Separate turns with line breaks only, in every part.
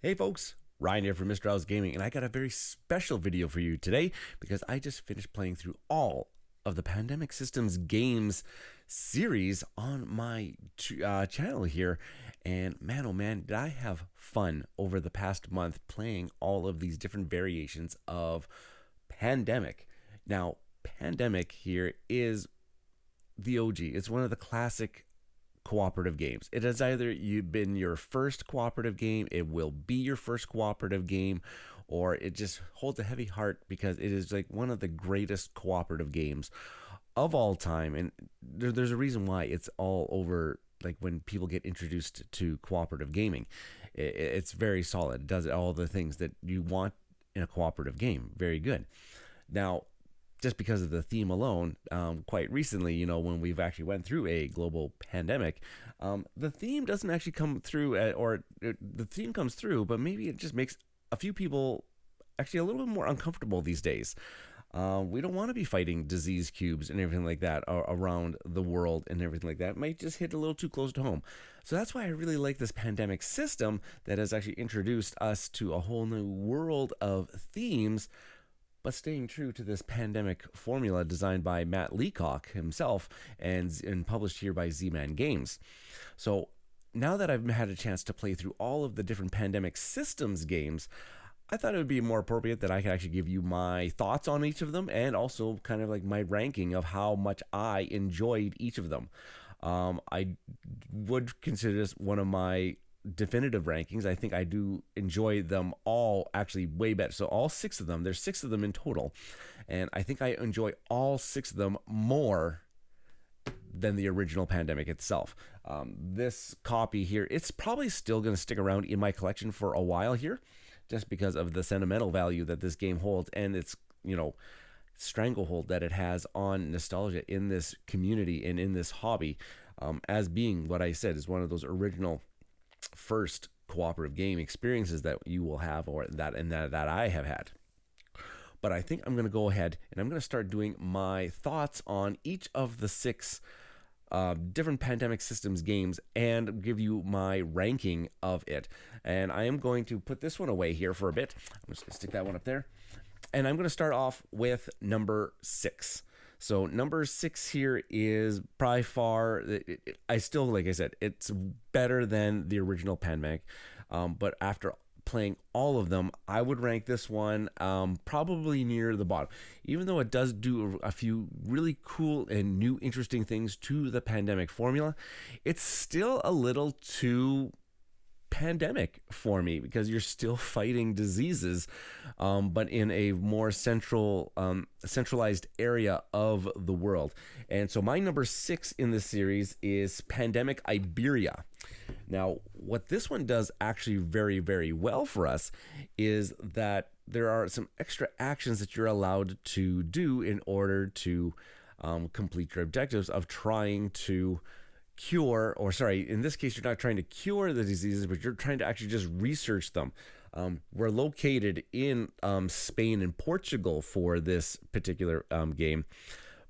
Hey folks, Ryan here from Mista Rau's Gaming, and I got a very special video for you today because I just finished playing through all of the Pandemic Systems games series on my channel here, and man oh man, did I have fun over the past month playing all of these different variations of Pandemic. Now, Pandemic here is the OG. It's one of the classic cooperative games. It has either been your first cooperative game, it will be your first cooperative game, or it just holds a heavy heart because it is like one of the greatest cooperative games of all time. And there's a reason why it's all over. Like when people get introduced to cooperative gaming, it's very solid. It does all the things that you want in a cooperative game. Very good. Now, just because of the theme alone, quite recently, when we've actually went through a global pandemic, the theme doesn't actually come through, the theme comes through, but maybe it just makes a few people actually a little bit more uncomfortable these days. We don't want to be fighting disease cubes and everything like that around the world and everything like that. It might just hit a little too close to home. So that's why I really like this pandemic system that has actually introduced us to a whole new world of themes, but staying true to this pandemic formula designed by Matt Leacock himself and published here by Z-Man Games. So now that I've had a chance to play through all of the different Pandemic Systems games, I thought it would be more appropriate that I could actually give you my thoughts on each of them and also kind of like my ranking of how much I enjoyed each of them. I would consider this one of my definitive rankings. I think I do enjoy them all actually way better. So all six of them, there's six of them in total, and I think I enjoy all six of them more than the original Pandemic itself. This copy here, it's probably still going to stick around in my collection for a while here, just because of the sentimental value that this game holds and its stranglehold that it has on nostalgia in this community and in this hobby, as being what I said is one of those original first cooperative game experiences that you will have, or that I have had. But I think I'm going to go ahead and I'm going to start doing my thoughts on each of the six different Pandemic Systems games and give you my ranking of it. And I am going to put this one away here for a bit. I'm just going to stick that one up there. And I'm going to start off with number 6. So number 6 here is by far, I still, like I said, it's better than the original Pandemic. But after playing all of them, I would rank this one probably near the bottom. Even though it does do a few really cool and new interesting things to the Pandemic formula, it's still a little too pandemic for me because you're still fighting diseases, but in a more centralized area of the world. And so my number 6 in this series is Pandemic Iberia. Now, what this one does actually very, very well for us is that there are some extra actions that you're allowed to do in order to complete your objectives of trying to cure, or sorry, in this case, you're not trying to cure the diseases, but you're trying to actually just research them. We're located in Spain and Portugal for this particular game,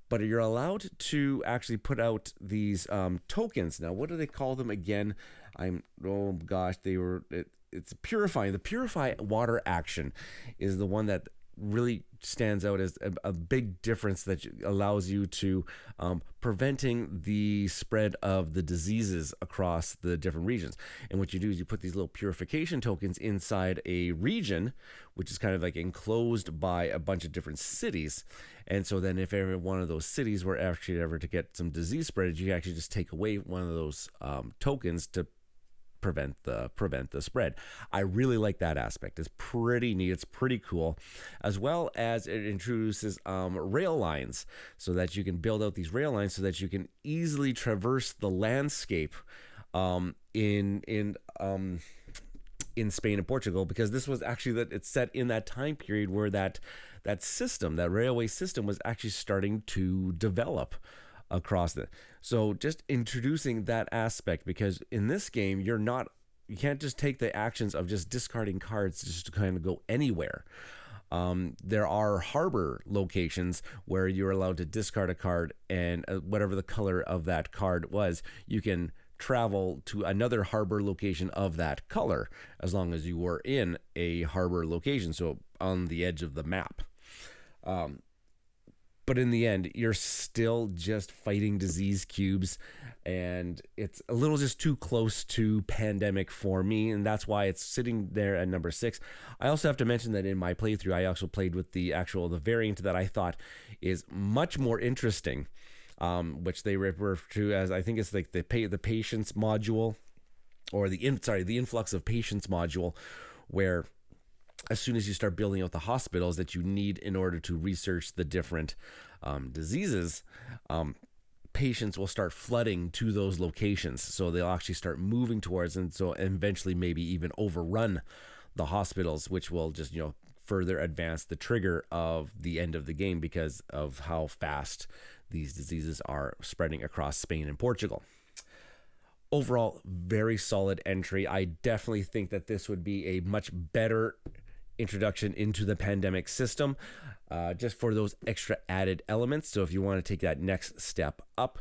but you're allowed to actually put out these tokens. Now, what do they call them again? It's purifying. The purify water action is the one that really stands out as a big difference that allows you to preventing the spread of the diseases across the different regions. And what you do is you put these little purification tokens inside a region, which is kind of like enclosed by a bunch of different cities. And so then if every one of those cities were actually ever to get some disease spread, you actually just take away one of those tokens to prevent the spread. I really like that aspect. It's pretty neat. It's pretty cool, as well as it introduces rail lines so that you can build out these rail lines so that you can easily traverse the landscape in Spain and Portugal, because this was actually it's set in that time period where that railway system was actually starting to develop across it. So just introducing that aspect, because in this game you can't just take the actions of just discarding cards just to kind of go anywhere. There are harbor locations where you're allowed to discard a card, and whatever the color of that card was, you can travel to another harbor location of that color, as long as you were in a harbor location, so on the edge of the map. But in the end, you're still just fighting disease cubes, and it's a little just too close to Pandemic for me, and that's why it's sitting there at number 6. I also have to mention that in my playthrough, I also played with the variant that I thought is much more interesting, which they refer to as, I think it's like the patience module, or the influx of patients module, where as soon as you start building out the hospitals that you need in order to research the different diseases, patients will start flooding to those locations. So they'll actually start moving towards, and so eventually maybe even overrun the hospitals, which will just, further advance the trigger of the end of the game because of how fast these diseases are spreading across Spain and Portugal. Overall, very solid entry. I definitely think that this would be a much better introduction into the Pandemic system, just for those extra added elements. So if you want to take that next step up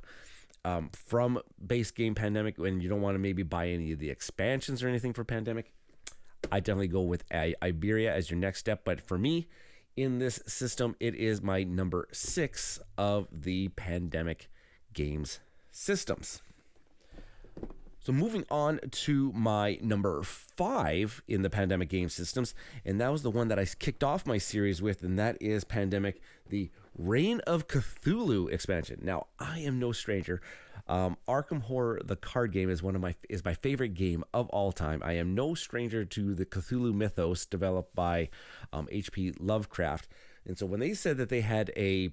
from base game Pandemic, and you don't want to maybe buy any of the expansions or anything for Pandemic, I definitely go with Iberia as your next step. But for me, in this system, it is my number 6 of the Pandemic games systems. So moving on to my number 5 in the Pandemic game systems, and that was the one that I kicked off my series with, and that is Pandemic, the Reign of Cthulhu expansion. Now, I am no stranger. Arkham Horror, the card game, is my favorite game of all time. I am no stranger to the Cthulhu mythos developed by H.P. Lovecraft. And so when they said that they had a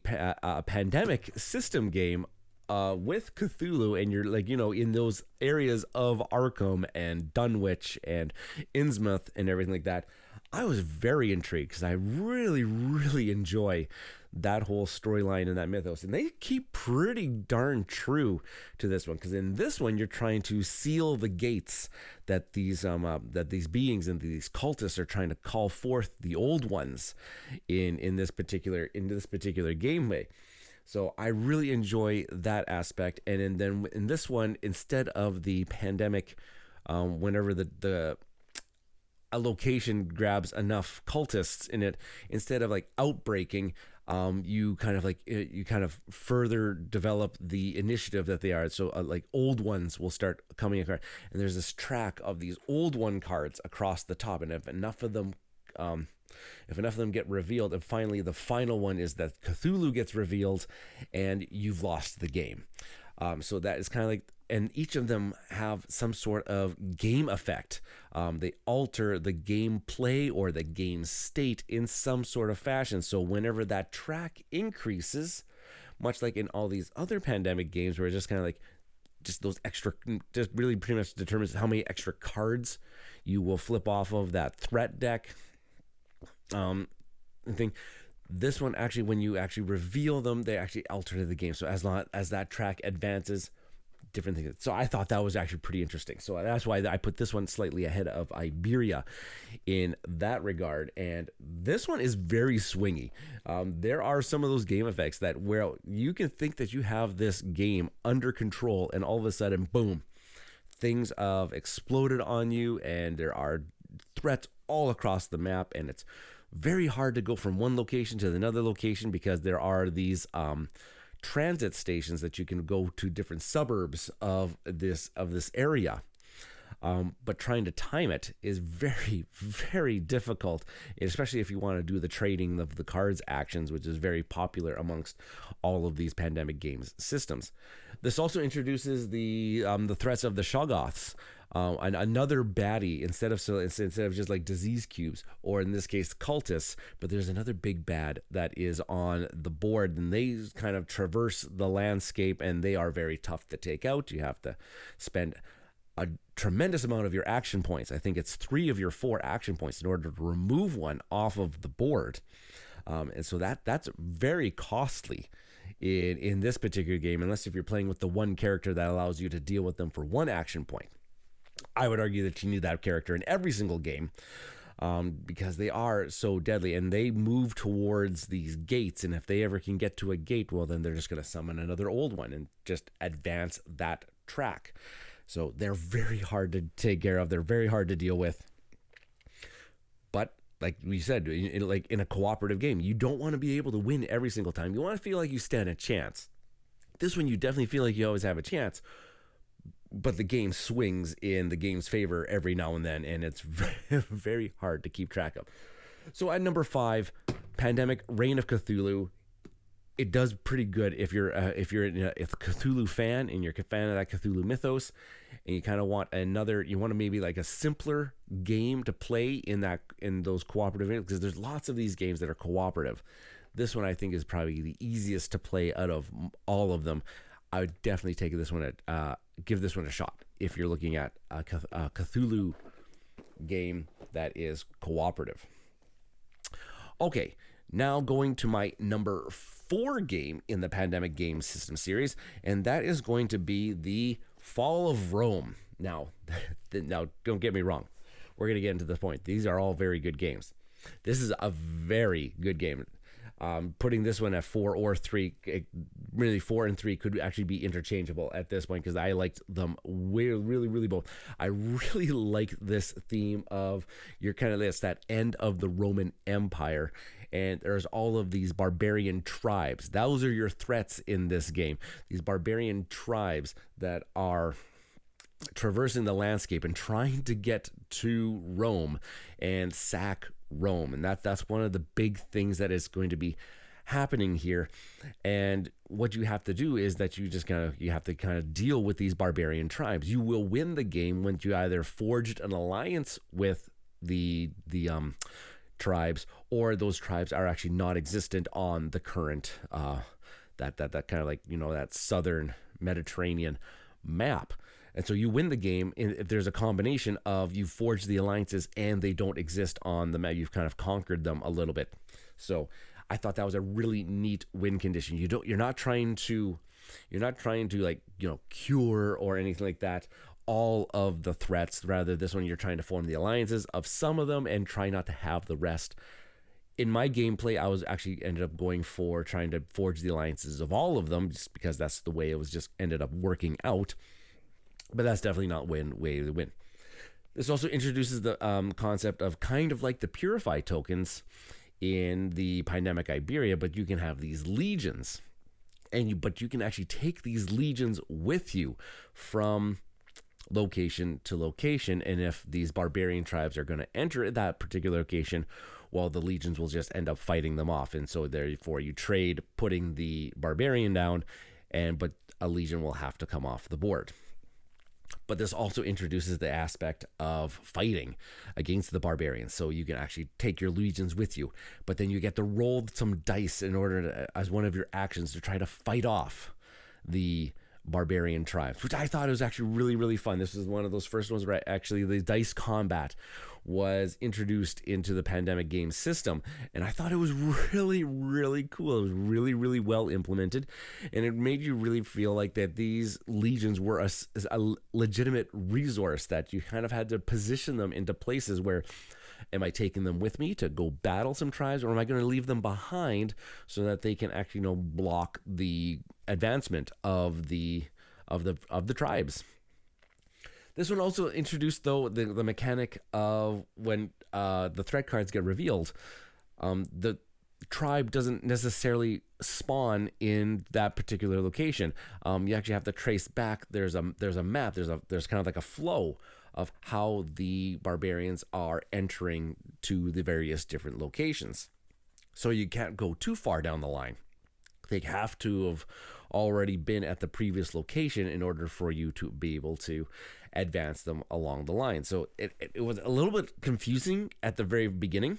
Pandemic system game with Cthulhu, and you're in those areas of Arkham and Dunwich and Innsmouth and everything like that, I was very intrigued because I really, really enjoy that whole storyline and that mythos. And they keep pretty darn true to this one, because in this one, you're trying to seal the gates that these beings and these cultists are trying to call forth the old ones in this particular gameway. So I really enjoy that aspect. And then in this one, instead of the Pandemic, whenever a location grabs enough cultists in it, instead of outbreaking, you kind of further develop the initiative that they are. So old ones will start coming across, and there's this track of these old one cards across the top, and if enough of them get revealed, and finally the final one is that Cthulhu gets revealed, and you've lost the game. So that is kind of and each of them have some sort of game effect. They alter the gameplay or the game state in some sort of fashion. So whenever that track increases, much like in all these other Pandemic games, where it's just kind of just those extra, just really pretty much determines how many extra cards you will flip off of that threat deck. Thing. This one, actually, when you actually reveal them, they actually alter the game. So as long as that track advances, different things. So I thought that was actually pretty interesting. So that's why I put this one slightly ahead of Iberia in that regard. And this one is very swingy. There are some of those game effects that where you can think that you have this game under control, and all of a sudden, boom, things have exploded on you, and there are threats all across the map, and it's very hard to go from one location to another location because there are these transit stations that you can go to different suburbs of this area. But trying to time it is very, very difficult, especially if you want to do the trading of the cards actions, which is very popular amongst all of these Pandemic games systems. This also introduces the threats of the Shoggoths, another baddie instead of just disease cubes, or in this case cultists. But there's another big bad that is on the board, and they kind of traverse the landscape, and they are very tough to take out. You have to spend a tremendous amount of your action points. I think it's 3 of your 4 action points in order to remove one off of the board, and so that's very costly in this particular game, unless if you're playing with the one character that allows you to deal with them for 1 action point. I would argue that you need that character in every single game, because they are so deadly, and they move towards these gates, and if they ever can get to a gate, well, then they're just going to summon another old one and just advance that track. So they're very hard to take care of. They're very hard to deal with. But like we said, like in a cooperative game, you don't want to be able to win every single time. You want to feel like you stand a chance. This one, you definitely feel like you always have a chance, but the game swings in the game's favor every now and then, and it's very hard to keep track of. So at number 5, Pandemic: Reign of Cthulhu. It does pretty good if you're a Cthulhu fan and you're a fan of that Cthulhu mythos, and you kind of want you want to maybe like a simpler game to play in those cooperative games, because there's lots of these games that are cooperative. This one I think is probably the easiest to play out of all of them. I would definitely take this one give this one a shot if you're looking at a Cthulhu game that is cooperative. Okay, now going to my number 4 game in the Pandemic Game System series, and that is going to be the Fall of Rome. Now don't get me wrong. We're going to get into the point. These are all very good games. This is a very good game. Putting this one at 4 or 3, really 4 and 3 could actually be interchangeable at this point, because I liked them really both. I really like this theme of that end of the Roman Empire, and there's all of these barbarian tribes. Those are your threats in this game. These barbarian tribes that are traversing the landscape and trying to get to Rome and sack Rome. And that's one of the big things that is going to be happening here. And what you have to do is that you have to kind of deal with these barbarian tribes. You will win the game when you either forged an alliance with the tribes, or those tribes are actually not existent on the current that kind of like, that southern Mediterranean map. And so you win the game if there's a combination of you forge the alliances and they don't exist on the map. You've kind of conquered them a little bit. So I thought that was a really neat win condition. You're not trying to like, cure or anything like that all of the threats. Rather, this one you're trying to form the alliances of some of them and try not to have the rest. In my gameplay, I was actually ended up going for trying to forge the alliances of all of them, just because that's the way it was just ended up working out. But that's definitely not way to win. This also introduces the concept of kind of like the Purify tokens in the Pandemic Iberia, but you can have these legions, but you can actually take these legions with you from location to location. And if these barbarian tribes are going to enter that particular location, well, the legions will just end up fighting them off. And so therefore you trade putting the barbarian down, but a legion will have to come off the board. But this also introduces the aspect of fighting against the barbarians. So you can actually take your legions with you, but then you get to roll some dice in order to, as one of your actions, to try to fight off the barbarian tribes, which I thought was actually really fun. This was one of those first ones where actually the dice combat was introduced into the Pandemic game system, and I thought it was really cool. It was really well implemented, and it made you really feel like that these legions were a legitimate resource, that you kind of had to position them into places where, am I taking them with me to go battle some tribes, or am I going to leave them behind so that they can actually block the advancement of the tribes? This one also introduced, though, the mechanic of when the threat cards get revealed, the tribe doesn't necessarily spawn in that particular location. You actually have to trace back. There's a map. There's kind of like a flow of how the barbarians are entering to the various different locations. So you can't go too far down the line. They have to have already been at the previous location in order for you to be able to advance them along the line. So it was a little bit confusing at the very beginning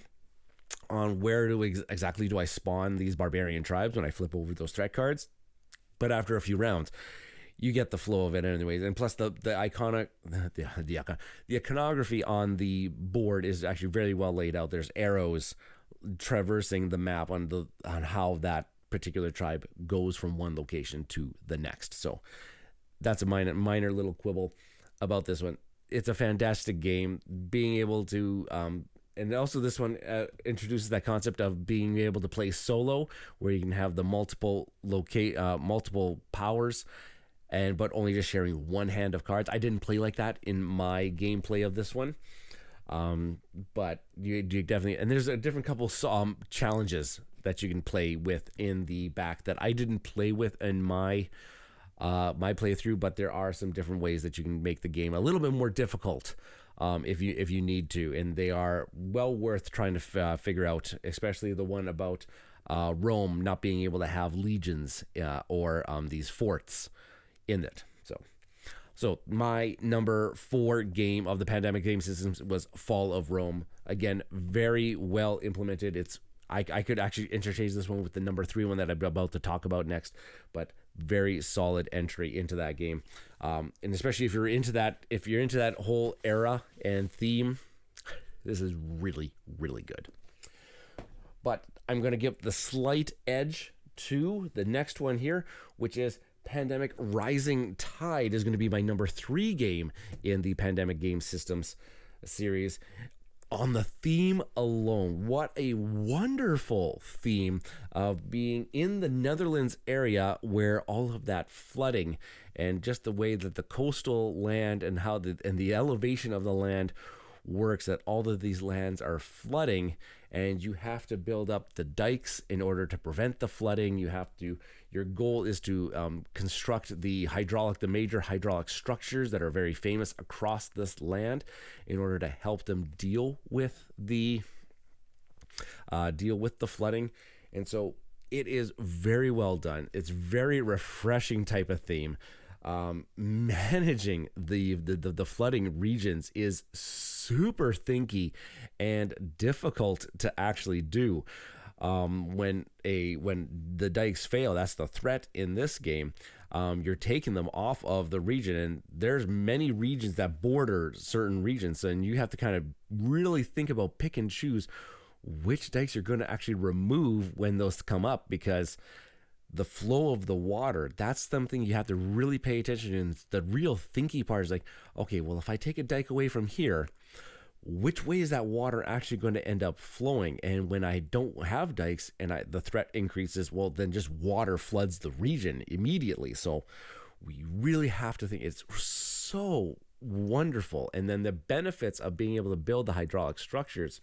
on where exactly do I spawn these barbarian tribes when I flip over those threat cards. But after a few rounds, you get the flow of it anyways. And plus the iconography on the board is actually very well laid out. There's arrows traversing the map on how that particular tribe goes from one location to the next. So that's a minor little quibble about this one. It's a fantastic game. Being able to and also this one introduces that concept of being able to play solo, where you can have the multiple powers but only just sharing one hand of cards. I didn't play like that in my gameplay of this one. But you definitely, and there's a different couple challenges that you can play with in the back that I didn't play with in my playthrough, but there are some different ways that you can make the game a little bit more difficult if you need to, and they are well worth trying to figure out, especially the one about Rome not being able to have legions or these forts in it. So my number 4 game of the pandemic game systems was Fall of Rome. Again, very well implemented. I could actually interchange this one with the number 3 one that I'm about to talk about next, but very solid entry into that game. And especially if you're into that whole era and theme, this is really, really good. But I'm going to give the slight edge to the next one here, which is Pandemic Rising Tide is going to be my number 3 game in the Pandemic Game Systems series. On the theme alone, what a wonderful theme of being in the Netherlands area where all of that flooding and just the way that the coastal land and how the elevation of the land works, that all of these lands are flooding and you have to build up the dikes in order to prevent the flooding. Your goal is to construct the major hydraulic structures that are very famous across this land in order to help them deal with the flooding. And so it is very well done. It's very refreshing type of theme. Managing the flooding regions is super thinky and difficult to actually do. When the dikes fail, that's the threat in this game. You're taking them off of the region, and there's many regions that border certain regions, and you have to kind of really think about pick and choose which dikes you're going to actually remove when those come up, because the flow of the water, that's something you have to really pay attention to. And the real thinky part is like, okay, well, if I take a dike away from here, which way is that water actually going to end up flowing? And when I don't have dikes and the threat increases, well, then just water floods the region immediately. So we really have to think. It's so wonderful. And then the benefits of being able to build the hydraulic structures,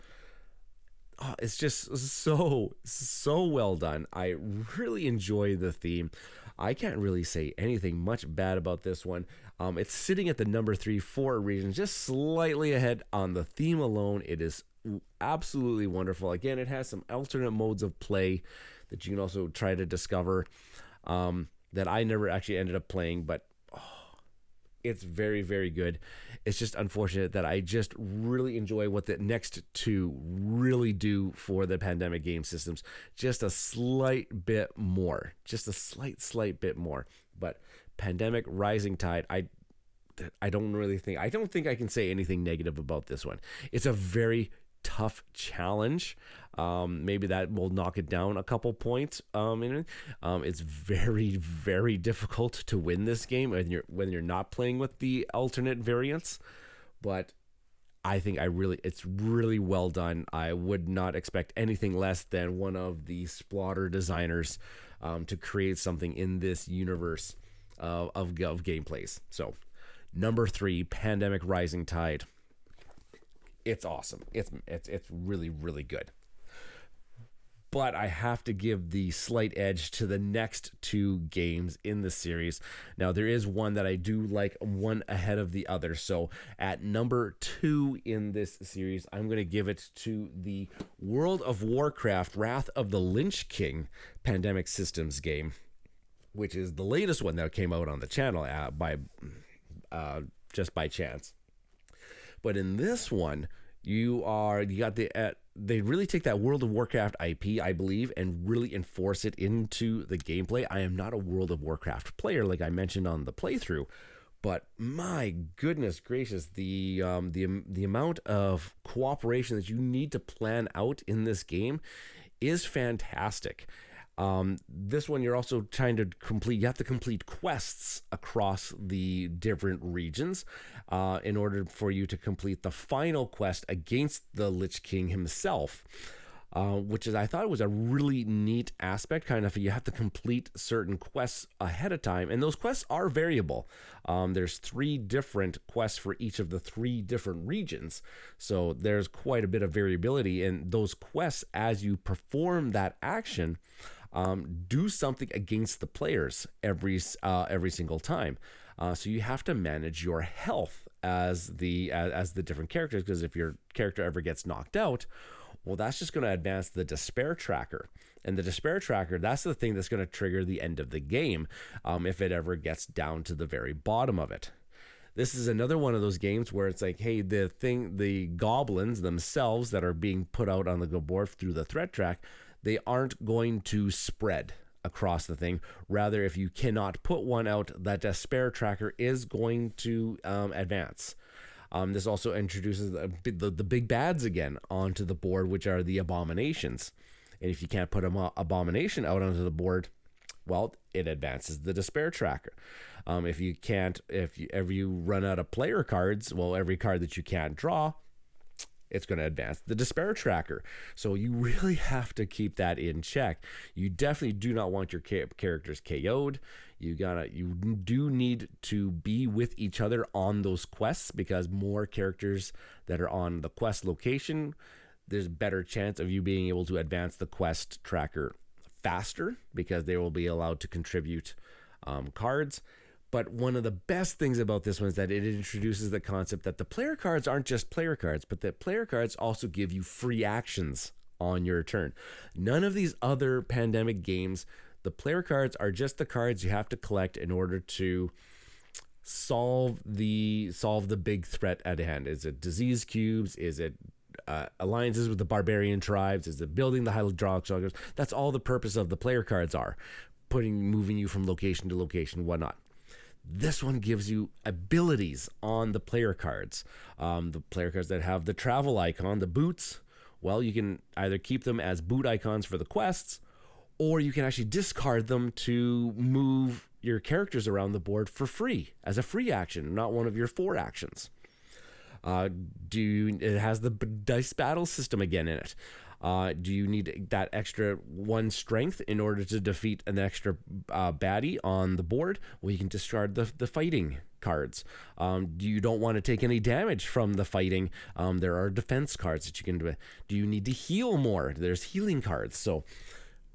it's just so well done. I really enjoy the theme. I can't really say anything much bad about this one. It's sitting at the number 3 for a reason, just slightly ahead on the theme alone. It is absolutely wonderful. Again, it has some alternate modes of play that you can also try to discover that I never actually ended up playing, but it's very, very good. It's just unfortunate that I just really enjoy what the next 2 really do for the pandemic game systems. Just a slight bit more. Just a slight bit more. But Pandemic Rising Tide, I don't think I can say anything negative about this one. It's a very tough challenge. Maybe that will knock it down a couple points. It's very, very difficult to win this game when you're not playing with the alternate variants. But I think it's really well done. I would not expect anything less than one of the Splotter designers to create something in this universe of gameplays. So, number 3, Pandemic Rising Tide. It's awesome. It's really, really good. But I have to give the slight edge to the next 2 games in the series. Now, there is one that I do like, one ahead of the other. So at number 2 in this series, I'm going to give it to the World of Warcraft Wrath of the Lich King Pandemic Systems game, which is the latest one that came out on the channel just by chance. But in this one, they really take that World of Warcraft IP, I believe, and really enforce it into the gameplay. I am not a World of Warcraft player, like I mentioned on the playthrough, but my goodness gracious, the amount of cooperation that you need to plan out in this game is fantastic. This one, you're also trying to you have to complete quests across the different regions in order for you to complete the final quest against the Lich King himself. which is I thought was a really neat aspect. Kind of, you have to complete certain quests ahead of time, and those quests are variable. There's 3 different quests for each of the 3 different regions, so there's quite a bit of variability in those quests. As you perform that action, do something against the players every single time. So you have to manage your health as the different characters, because if your character ever gets knocked out, well, that's just going to advance the despair tracker. And the despair tracker, that's the thing that's going to trigger the end of the game if it ever gets down to the very bottom of it. This is another one of those games where it's like, hey, the goblins themselves that are being put out on the board through the threat track, they aren't going to spread across the thing. Rather, if you cannot put one out, that despair tracker is going to advance. This also introduces the big bads again onto the board, which are the abominations. And if you can't put an abomination out onto the board, well, it advances the despair tracker. If you run out of player cards, well, every card that you can't draw, it's going to advance the despair tracker. So you really have to keep that in check. You definitely do not want your characters KO'd. You do need to be with each other on those quests, because more characters that are on the quest location, there's a better chance of you being able to advance the quest tracker faster, because they will be allowed to contribute cards. But one of the best things about this one is that it introduces the concept that the player cards aren't just player cards, but that player cards also give you free actions on your turn. None of these other pandemic games, the player cards are just the cards you have to collect in order to solve the big threat at hand. Is it disease cubes? Is it alliances with the barbarian tribes? Is it building the hydraulic structures? That's all the purpose of the player cards are. Moving you from location to location, whatnot. This one gives you abilities on the player cards. The player cards that have the travel icon, the boots, well, you can either keep them as boot icons for the quests, or you can actually discard them to move your characters around the board for free, as a free action, not one of your 4 actions. It has the dice battle system again in it. Do you need that extra 1 strength in order to defeat an extra baddie on the board? Well, you can discard the fighting cards. You don't want to take any damage from the fighting. There are defense cards that you can do. Do you need to heal more? There's healing cards. So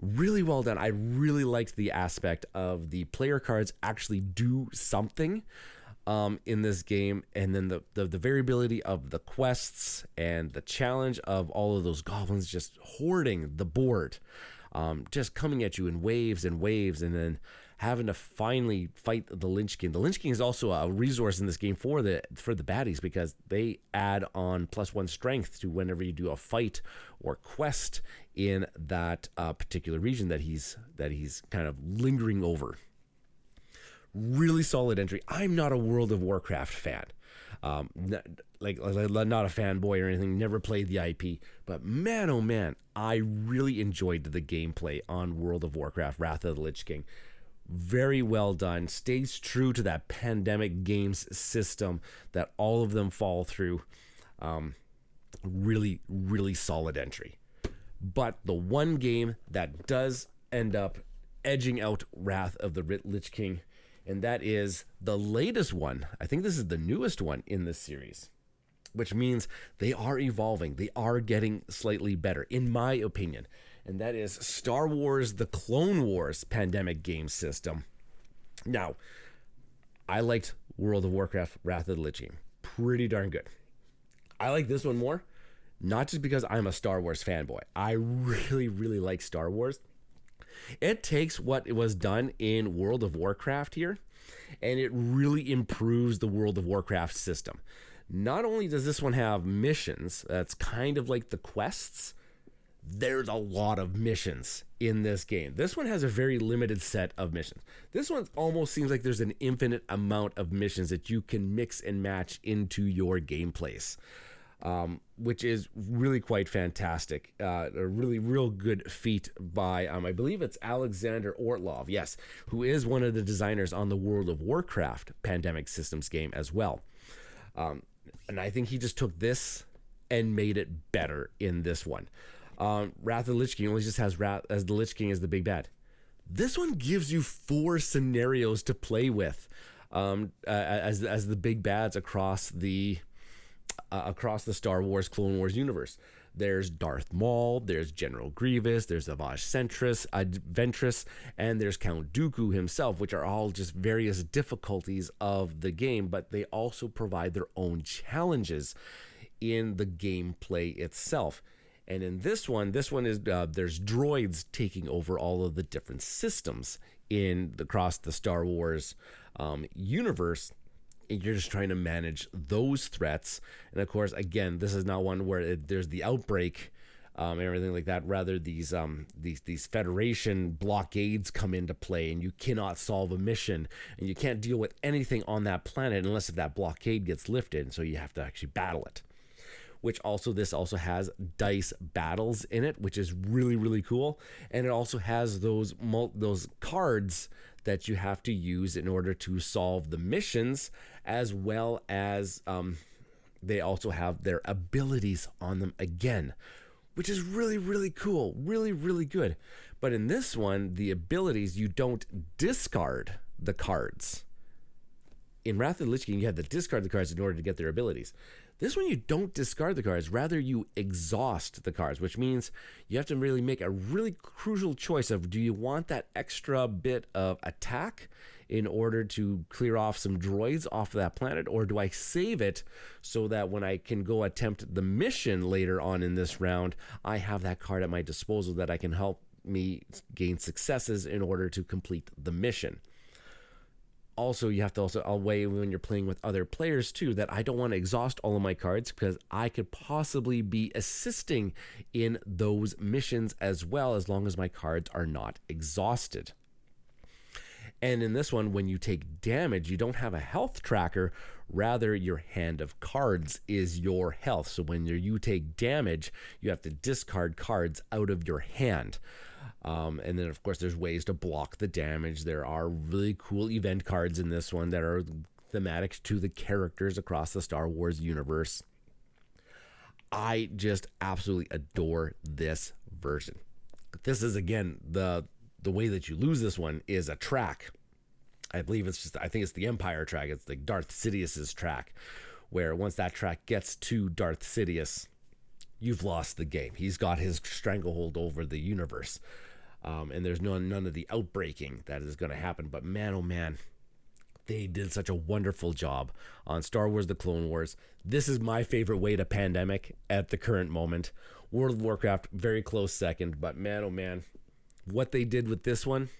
really well done. I really liked the aspect of the player cards actually do something in this game, and then the variability of the quests and the challenge of all of those goblins just hoarding the board, just coming at you in waves and waves, and then having to finally fight the Lich King. The Lich King is also a resource in this game for the baddies, because they add on +1 strength to whenever you do a fight or quest in that particular region that he's kind of lingering over. Really solid entry. I'm not a World of Warcraft fan, not a fanboy or anything. Never played the IP, but man, oh man, I really enjoyed the gameplay on World of Warcraft: Wrath of the Lich King. Very well done. Stays true to that pandemic games system that all of them fall through. Really, really solid entry. But the one game that does end up edging out Wrath of the Lich King, and that is the latest one. I think this is the newest one in this series, which means they are evolving. They are getting slightly better, in my opinion. And that is Star Wars: The Clone Wars pandemic game system. Now, I liked World of Warcraft: Wrath of the Lich King. Pretty darn good. I like this one more, not just because I'm a Star Wars fanboy. I really, really like Star Wars. It takes what was done in World of Warcraft here, and it really improves the World of Warcraft system. Not only does this one have missions, that's kind of like the quests, there's a lot of missions in this game. This one has a very limited set of missions. This one almost seems like there's an infinite amount of missions that you can mix and match into your gameplays. Which is really quite fantastic. A really real good feat by, I believe it's Alexander Ortlov, yes, who is one of the designers on the World of Warcraft Pandemic Systems game as well. And I think he just took this and made it better in this one. Wrath of the Lich King only just has Wrath as the Lich King as the big bad. This one gives you 4 scenarios to play with as the big bads across the Star Wars Clone Wars universe. There's Darth Maul, there's General Grievous, there's Savage Ventress, and there's Count Dooku himself, which are all just various difficulties of the game, but they also provide their own challenges in the gameplay itself. And in this one is there's droids taking over all of the different systems across the Star Wars universe. You're just trying to manage those threats. And of course, again, this is not one where there's the outbreak and everything like that. Rather, these Federation blockades come into play, and you cannot solve a mission, and you can't deal with anything on that planet unless if that blockade gets lifted. And so you have to actually battle it. This also has dice battles in it, which is really, really cool. And it also has those cards that you have to use in order to solve the missions, as well as they also have their abilities on them again, which is really, really cool, really, really good. But in this one, the abilities, you don't discard the cards. In Wrath of the Lich King, you have to discard the cards in order to get their abilities. This one, you don't discard the cards, rather you exhaust the cards, which means you have to really make a really crucial choice of, do you want that extra bit of attack in order to clear off some droids off of that planet, or do I save it so that when I can go attempt the mission later on in this round, I have that card at my disposal that I can help me gain successes in order to complete the mission. Also, you have to weigh when you're playing with other players too, that I don't want to exhaust all of my cards because I could possibly be assisting in those missions as well, as long as my cards are not exhausted. And in this one, when you take damage, you don't have a health tracker, rather your hand of cards is your health. So when you take damage, you have to discard cards out of your hand. And then, of course, there's ways to block the damage. There are really cool event cards in this one that are thematic to the characters across the Star Wars universe. I just absolutely adore this version. This is, again, the way that you lose this one is a track. I think it's the Empire track. It's like Darth Sidious's track, where once that track gets to Darth Sidious, you've lost the game. He's got his stranglehold over the universe. And there's none of the outbreaking that is going to happen. But man, oh man, they did such a wonderful job on Star Wars The Clone Wars. This is my favorite way to pandemic at the current moment. World of Warcraft, very close second. But man, oh man, what they did with this one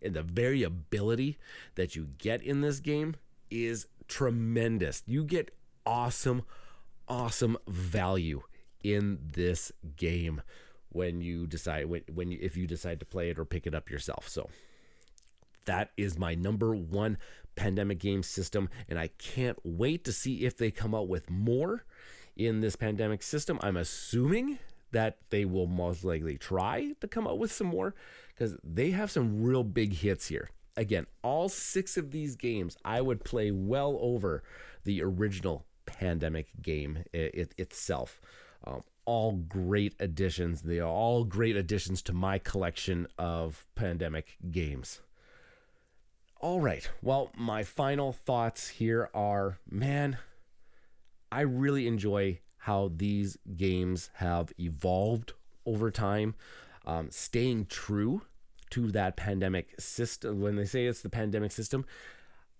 and the variability that you get in this game is tremendous. You get awesome value in this game when you decide if you decide to play it or pick it up yourself. So that is my number one pandemic game system, and I can't wait to see if they come out with more in this pandemic system. I'm assuming that they will most likely try to come out with some more, because they have some real big hits here. Again, all 6 of these games I would play well over the original pandemic game itself. All great additions. They are all great additions to my collection of pandemic games. All right. Well, my final thoughts here are, man, I really enjoy how these games have evolved over time, staying true to that pandemic system. When they say it's the pandemic system,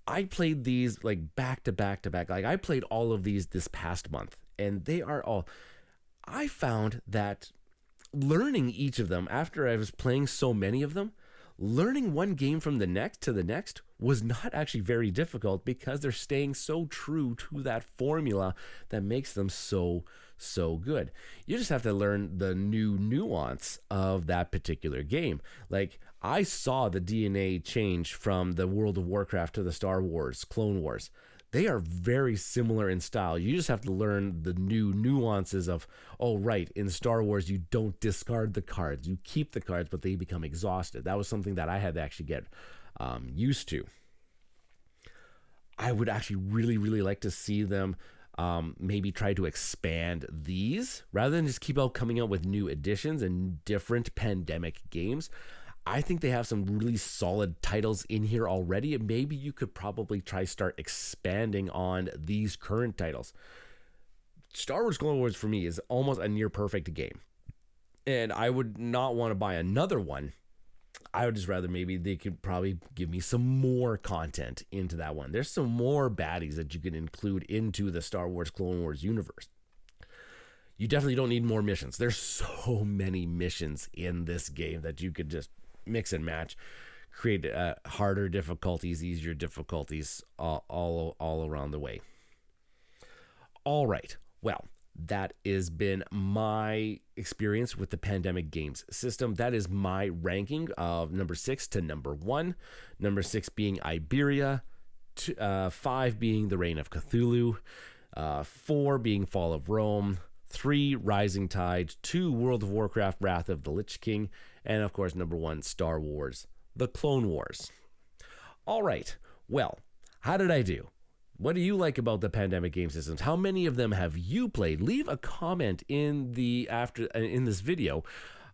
I played these like back to back to back. Like I played all of these this past month, and they are all... I found that learning each of them, after I was playing so many of them, learning one game from the next to the next was not actually very difficult, because they're staying so true to that formula that makes them so good. You just have to learn the new nuance of that particular game. Like, I saw the DNA change from the World of Warcraft to the Star Wars Clone Wars. They are very similar in style. You just have to learn the new nuances of, oh, right, in Star Wars, you don't discard the cards. You keep the cards, but they become exhausted. That was something that I had to actually get used to. I would actually really, really like to see them maybe try to expand these rather than just keep coming out with new editions and different pandemic games. I think they have some really solid titles in here already, and maybe you could probably start expanding on these current titles. Star Wars Clone Wars for me is almost a near perfect game, and I would not want to buy another one. I would just rather maybe they could probably give me some more content into that one. There's some more baddies that you can include into the Star Wars Clone Wars universe. You definitely don't need more missions. There's so many missions in this game that you could just mix and match, create harder difficulties, easier difficulties, all around the way. All right. Well, that has been my experience with the Pandemic Games system. That is my ranking of number 6 to number 1. Number 6 being Iberia, 5 being The Reign of Cthulhu, 4 being Fall of Rome, 3 Rising Tide, 2 World of Warcraft Wrath of the Lich King, and of course number 1 Star Wars The Clone Wars. All right. Well, how did I do? What do you like about the Pandemic game systems? How many of them have you played? Leave a comment in this video.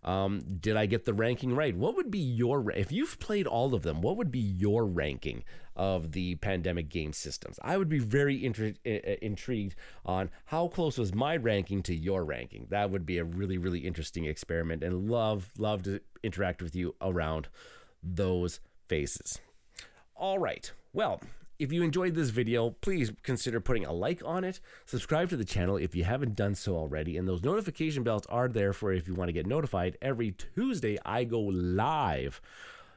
Did I get the ranking right? What would be if you've played all of them, what would be your ranking of the Pandemic game systems? I would be very intrigued on how close was my ranking to your ranking. That would be a really, really interesting experiment, and love to interact with you around those phases. All right. Well, if you enjoyed this video, please consider putting a like on it. Subscribe to the channel if you haven't done so already. And those notification bells are there for if you want to get notified. Every Tuesday, I go live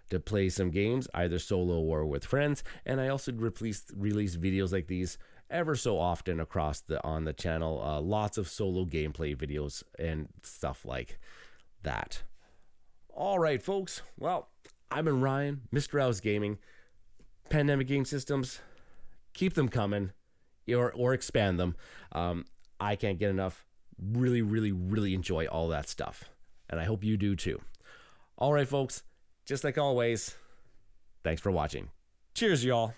to play some games, either solo or with friends. And I also release videos like these ever so often on the channel. Lots of solo gameplay videos and stuff like that. All right, folks. Well, I've been Ryan, Mr. Rau's Gaming. Pandemic game systems, keep them coming, or expand them. I can't get enough. Really, really, really enjoy all that stuff, and I hope you do too. All right, folks, just like always, thanks for watching. Cheers, y'all.